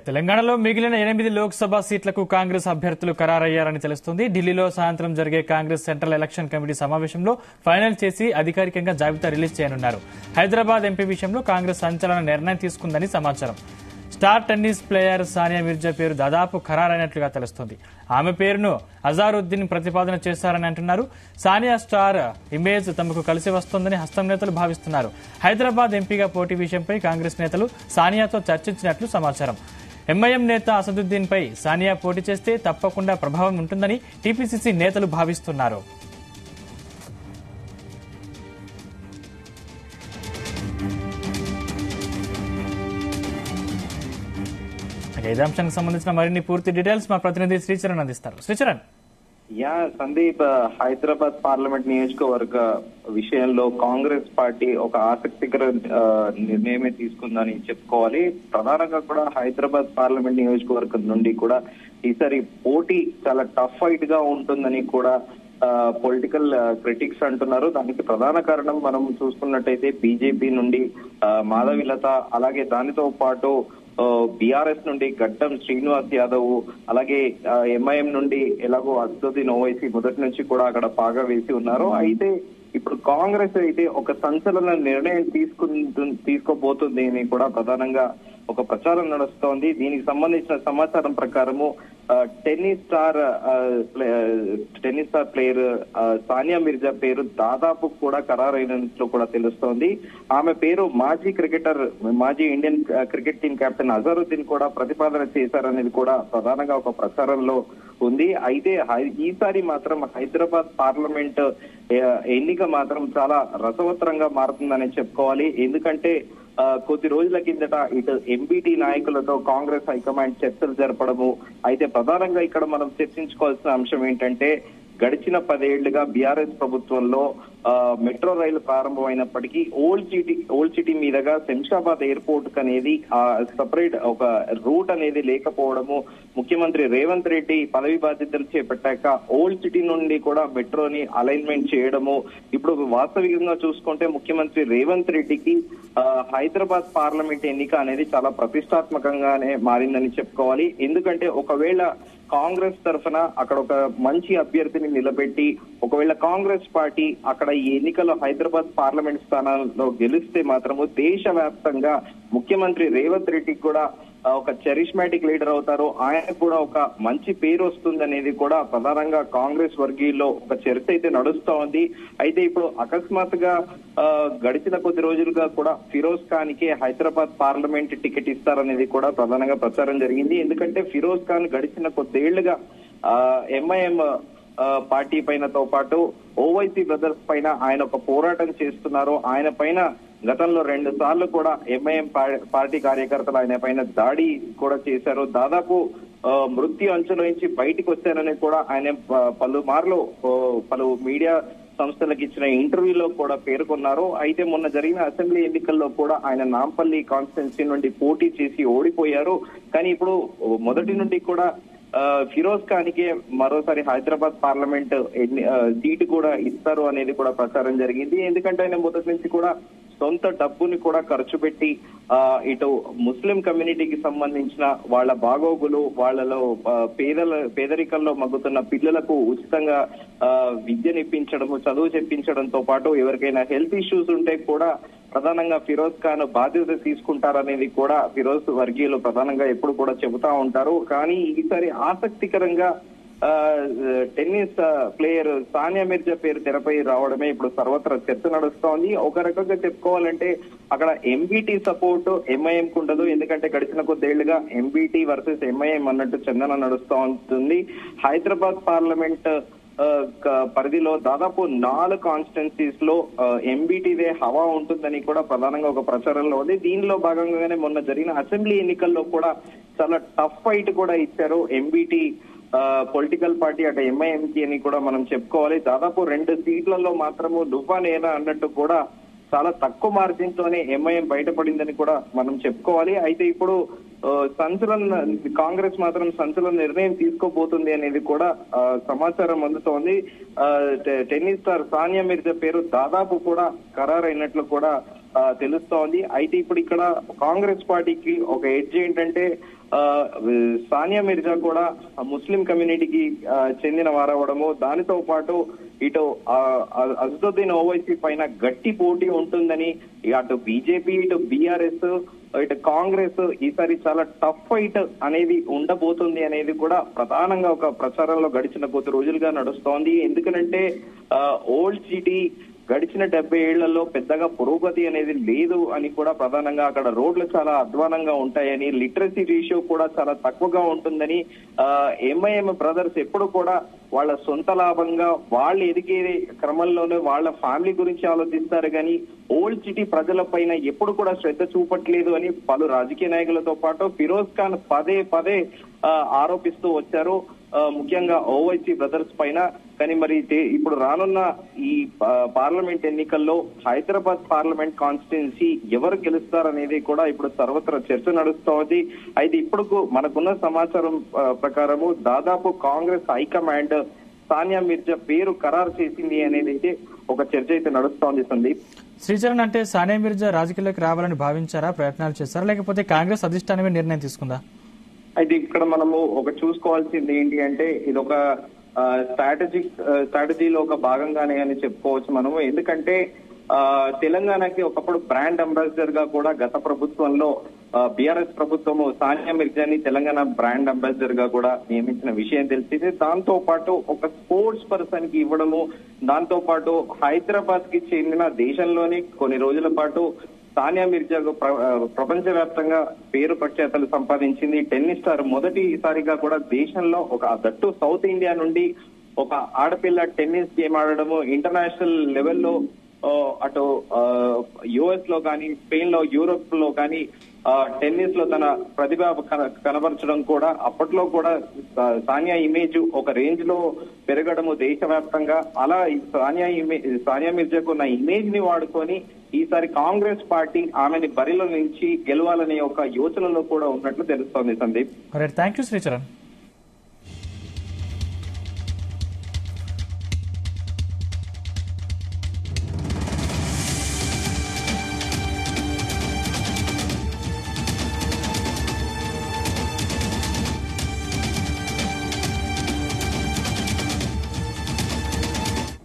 తెలంగాణలో మిగిలిన 8 లోక్సభ సీట్లకు కాంగ్రెస్ అభ్యర్థులు ఖరారయ్యారని తెలుస్తోంది. ఢిల్లీలో సాయంత్రం జరిగే కాంగ్రెస్ సెంట్రల్ ఎలక్షన్ కమిటీ సమావేశంలో ఫైనల్ చేసి అధికారికంగా జాబితా రిలీజ్ చేయనున్నారు. హైదరాబాద్ ఎంపీ విషయంలో కాంగ్రెస్ సంచలన నిర్ణయం తీసుకుందని సమాచారం. Star tennis player Sania Mirza పేరు దాదాపు ఖరారైనట్లుగా తెలుస్తోంది. ఆమె పేరును అజారుద్దీన్ ప్రతిపాదన చేశారని అంటున్నారు. సానియా స్టార్ ఇమేజ్ తమకు కలిసి వస్తోందని హస్తం నేతలు భావిస్తున్నారు. హైదరాబాద్ ఎంపీగా పోటీ విషయంపై కాంగ్రెస్ నేతలు సానియాతో చర్చించినట్లు సమాచారం. ఎంఐఎం నేత అసదుద్దీన్ పై సానియా పోటీ చేస్తే తప్పకుండా ప్రభావం ఉంటుందని టీపీసీసీ నేతలు భావిస్తున్నారు. ఇదే అంశానికి సంబంధించిన మరిన్ని పూర్తి డీటెయిల్స్ మా ప్రతినిధి శ్రీచరణ్ అందిస్తారు. శ్రీచరణ్. సందీప్, హైదరాబాద్ పార్లమెంట్ నియోజకవర్గ విషయంలో కాంగ్రెస్ పార్టీ ఒక ఆసక్తికర నిర్ణయమే తీసుకుందని చెప్పుకోవాలి. ప్రధానంగా కూడా హైదరాబాద్ పార్లమెంట్ నియోజకవర్గం నుండి కూడా ఈసారి పోటీ చాలా టఫ్ ఫైట్ గా ఉంటుందని కూడా పొలిటికల్ క్రిటిక్స్ అంటున్నారు. దానికి ప్రధాన కారణం మనం చూసుకున్నట్టయితే బీజేపీ నుండి మాధవిలత, అలాగే దానితో పాటు బీఆర్ఎస్ నుండి గడ్డం శ్రీనివాస్ యాదవ్, అలాగే ఎంఐఎం నుండి ఎలాగో అసదుద్దీన్ ఓవైసీ మొదటి నుంచి కూడా అక్కడ పాగా వేసి ఉన్నారు. అయితే ఇప్పుడు కాంగ్రెస్ అయితే ఒక సంచలన నిర్ణయం తీసుకోబోతుంది అని కూడా ప్రధానంగా ఒక ప్రచారం నడుస్తోంది. దీనికి సంబంధించిన సమాచారం ప్రకారము tennis star player Sania Mirza పేరు దాదాపు కూడా ఖరారైనట్లు కూడా తెలుస్తోంది. ఆమె పేరు మాజీ Indian cricket team captain Azharuddin కూడా ప్రతిపాదన చేశారనేది కూడా ప్రధానంగా ఒక ప్రచారంలో ఉంది. అయితే ఈసారి మాత్రం హైదరాబాద్ పార్లమెంట్ ఎన్నిక మాత్రం చాలా రసవత్తరంగా మారుతుందని చెప్పుకోవాలి. ఎందుకంటే కొద్ది రోజుల కిందట ఇటు ఎంబీటీ నాయకులతో కాంగ్రెస్ హైకమాండ్ చర్చలు జరపడము. అయితే ప్రధానంగా ఇక్కడ మనం చర్చించుకోవాల్సిన అంశం ఏంటంటే గడిచిన 10 ఏళ్లుగా బీఆర్ఎస్ ప్రభుత్వంలో మెట్రో రైలు ప్రారంభమైనప్పటికీ ఓల్డ్ సిటీ మీదుగా శంషాబాద్ ఎయిర్పోర్ట్ అనేది సపరేట్ ఒక రూట్ అనేది లేకపోవడము, ముఖ్యమంత్రి రేవంత్ రెడ్డి పదవి బాధ్యతలు చేపట్టాక ఓల్డ్ సిటీ నుండి కూడా మెట్రోని అలైన్మెంట్ చేయడము. ఇప్పుడు వాస్తవికంగా చూసుకుంటే ముఖ్యమంత్రి రేవంత్ రెడ్డికి హైదరాబాద్ పార్లమెంట్ ఎన్నిక అనేది చాలా ప్రతిష్టాత్మకంగానే మారిందని చెప్పుకోవాలి. ఎందుకంటే ఒకవేళ కాంగ్రెస్ తరఫున అక్కడ ఒక మంచి అభ్యర్థిని నిలబెట్టి ఒకవేళ కాంగ్రెస్ పార్టీ అక్కడ ఈ ఎన్నికల్లో హైదరాబాద్ పార్లమెంట్ స్థానాల్లో గెలిస్తే మాత్రము దేశవ్యాప్తంగా ముఖ్యమంత్రి రేవంత్ రెడ్డికి కూడా ఒక చరిష్మాటిక్ లీడర్ అవుతారు. ఆయనకు కూడా ఒక మంచి పేరు వస్తుంది అనేది కూడా ప్రధానంగా కాంగ్రెస్ వర్గీయుల్లో ఒక చర్చ అయితే నడుస్తూ ఉంది. అయితే ఇప్పుడు అకస్మాత్తుగా గడిచిన కొద్ది రోజులుగా కూడా ఫిరోజ్ ఖాన్ కి హైదరాబాద్ పార్లమెంట్ టికెట్ ఇస్తారనేది కూడా ప్రధానంగా ప్రచారం జరిగింది. ఎందుకంటే ఫిరోజ్ ఖాన్ గడిచిన కొద్దేళ్లుగా ఎంఐఎం పార్టీ పైనతో పాటు ఓవైసీ బ్రదర్స్ పైన ఆయన ఒక పోరాటం చేస్తున్నారు. ఆయన పైన గతంలో 2 సార్లు కూడా ఎంఐఎం పార్టీ కార్యకర్తలు ఆయన పైన దాడి కూడా చేశారు. దాదాపు మృత్యు అంచులో నుంచి బయటికి వచ్చారని కూడా ఆయన పలు మీడియా సంస్థలకు ఇచ్చిన ఇంటర్వ్యూలో కూడా పేర్కొన్నారు. అయితే మొన్న జరిగిన అసెంబ్లీ ఎన్నికల్లో కూడా ఆయన నాంపల్లి కాన్స్టిట్యున్సీ నుండి పోటీ చేసి ఓడిపోయారు. కానీ ఇప్పుడు మొదటి నుండి కూడా ఫిరోజ్ ఖాన్ కి మరోసారి హైదరాబాద్ పార్లమెంట్ సీటు కూడా ఇస్తారు అనేది కూడా ప్రచారం జరిగింది. ఎందుకంటే ఆయన మొదటి నుంచి కూడా సొంత డబ్బుని కూడా ఖర్చు పెట్టి ఇటు ముస్లిం కమ్యూనిటీకి సంబంధించిన వాళ్ళ బాగోగులు, వాళ్ళలో పేదరికంలో మగ్గుతున్న పిల్లలకు ఉచితంగా విద్యనిప్పించడము, చదువు చెప్పించడంతో పాటు ఎవరికైనా హెల్త్ ఇష్యూస్ ఉంటే కూడా ప్రధానంగా ఫిరోజ్ ఖాన్ బాధ్యత తీసుకుంటారనేది కూడా ఫిరోజ్ వర్గీయులు ప్రధానంగా ఎప్పుడు కూడా చెబుతా ఉంటారు. కానీ ఈసారి ఆసక్తికరంగా టెన్నిస్ ప్లేయర్ సానియా మిర్జా పేరు తెరపై రావడమే ఇప్పుడు సర్వత్రా చర్చ నడుస్తోంది. ఒక రకంగా చెప్పుకోవాలంటే అక్కడ ఎంబీటీ సపోర్ట్ ఎంఐఎం కు ఉండదు. ఎందుకంటే గడిచిన కొద్దేళ్లుగా ఎంబీటీ వర్సెస్ ఎంఐఎం అన్నట్టు చందన నడుస్తూ ఉంటుంది. హైదరాబాద్ పార్లమెంట్ పరిధిలో దాదాపు 4 కాన్స్టిట్యున్సీస్ లో ఎంబీటీదే హవా ఉంటుందని కూడా ప్రధానంగా ఒక ప్రచారంలో ఉంది. దీనిలో భాగంగానే మొన్న జరిగిన అసెంబ్లీ ఎన్నికల్లో కూడా చాలా టఫ్ ఫైట్ కూడా ఇచ్చారు ఎంబీటీ పొలిటికల్ పార్టీ అటు ఎంఐఎంకి అని కూడా మనం చెప్పుకోవాలి. దాదాపు 2 సీట్లలో మాత్రము నువ్వా నేనా అన్నట్టు కూడా చాలా తక్కువ మార్జిన్ తోనే ఎంఐఎం బయటపడిందని కూడా మనం చెప్పుకోవాలి. అయితే ఇప్పుడు కాంగ్రెస్ మాత్రం సంచలన నిర్ణయం తీసుకోబోతుంది అనేది కూడా సమాచారం అందుతోంది. టెన్నిస్ స్టార్ సానియా మిర్జా పేరు దాదాపు కూడా ఖరారైనట్లు కూడా తెలుస్తోంది. అయితే ఇప్పుడు ఇక్కడ కాంగ్రెస్ పార్టీకి ఒక ఎడ్జ్ ఏంటంటే సానియా మిర్జా కూడా ముస్లిం కమ్యూనిటీకి చెందిన వారవడము, దానితో పాటు ఇటు అసదుద్దీన్ ఓవైసీ పైన గట్టి పోటీ ఉంటుందని అటు బీజేపీ, ఇటు బీఆర్ఎస్, ఇటు కాంగ్రెస్ ఈసారి చాలా టఫ్ ఫైట్ అనేది ఉండబోతుంది అనేది కూడా ప్రధానంగా ఒక ప్రచారంలో గడిచిన కొద్ది రోజులుగా నడుస్తోంది. ఎందుకంటే ఓల్డ్ సిటీ గడిచిన 70 ఏళ్లలో పెద్దగా పురోగతి అనేది లేదు అని కూడా ప్రధానంగా అక్కడ రోడ్లు చాలా అధ్వానంగా ఉంటాయని, లిటరసీ రేషియో కూడా చాలా తక్కువగా ఉంటుందని ఎంఐఎం బ్రదర్స్ ఎప్పుడు కూడా వాళ్ళ సొంత లాభంగా వాళ్ళు ఎదిగే క్రమంలోనే వాళ్ళ ఫ్యామిలీ గురించి ఆలోచిస్తారు కానీ ఓల్డ్ సిటీ ప్రజల పైన ఎప్పుడు కూడా శ్రద్ధ చూపట్లేదు అని పలు రాజకీయ నాయకులతో పాటు ఫిరోజ్ ఖాన్ పదే పదే ఆరోపిస్తూ వచ్చారు, ముఖ్యంగా ఓవైసీ బ్రదర్స్ పైన. కానీ మరి ఇప్పుడు రానున్న ఈ పార్లమెంట్ ఎన్నికల్లో హైదరాబాద్ పార్లమెంట్ కాన్స్టిట్యున్సీ ఎవరు గెలుస్తారనేది కూడా ఇప్పుడు సర్వత్రా చర్చ నడుస్తోంది. అయితే ఇప్పుడు మనకున్న సమాచారం ప్రకారము దాదాపు కాంగ్రెస్ హైకమాండ్ సానియా మిర్జా పేరు ఖరారు చేసింది అనేది అయితే ఒక చర్చ అయితే నడుస్తోంది. సందీప్, శ్రీచరణ్, అంటే సానియా మిర్జా రాజకీయాల్లోకి రావాలని భావించారా, ప్రయత్నాలు చేస్తారా, లేకపోతే కాంగ్రెస్ అధిష్టానమే నిర్ణయం తీసుకుందా? అయితే ఇక్కడ మనము ఒక చూసుకోవాల్సింది ఏంటి అంటే ఇది ఒక స్ట్రాటజీలో ఒక భాగంగానే అని చెప్పుకోవచ్చు మనము. ఎందుకంటే తెలంగాణకి ఒకప్పుడు బ్రాండ్ అంబాసిడర్ గా కూడా గత ప్రభుత్వంలో బీఆర్ఎస్ ప్రభుత్వము సానియా మిర్జాని తెలంగాణ బ్రాండ్ అంబాసిడర్ గా కూడా నియమించిన విషయం తెలిసింది. దాంతో పాటు ఒక స్పోర్ట్స్ పర్సన్ కి ఇవ్వడము, దాంతో పాటు హైదరాబాద్ కి చెందిన దేశంలోని కొన్ని రోజుల పాటు సానియా మిర్జాకు ప్రపంచవ్యాప్తంగా పేరు ప్రఖ్యాతలు సంపాదించింది. టెన్నిస్ స్టార్ మొదటిసారిగా కూడా దేశంలో ఒక దట్టు సౌత్ ఇండియా నుండి ఒక ఆడపిల్ల టెన్నిస్ గేమ్ ఆడడము, ఇంటర్నేషనల్ లెవెల్లో అటు యుఎస్ లో కానీ, స్పెయిన్ లో, యూరోప్ లో కానీ టెన్నిస్ లో తన ప్రతిభ కనబరచడం కూడా అప్పట్లో కూడా సానియా ఇమేజ్ ఒక రేంజ్ లో పెరగడము దేశవ్యాప్తంగా. అలా సానియా మిర్జాకు ఉన్న ఇమేజ్ ని వాడుకొని ఈసారి కాంగ్రెస్ పార్టీ ఆమెని బరిలో నుంచి గెలవాలనే ఒక యోచనలో కూడా ఉన్నట్లు తెలుస్తోంది. Sandeep, thank you Sricharan.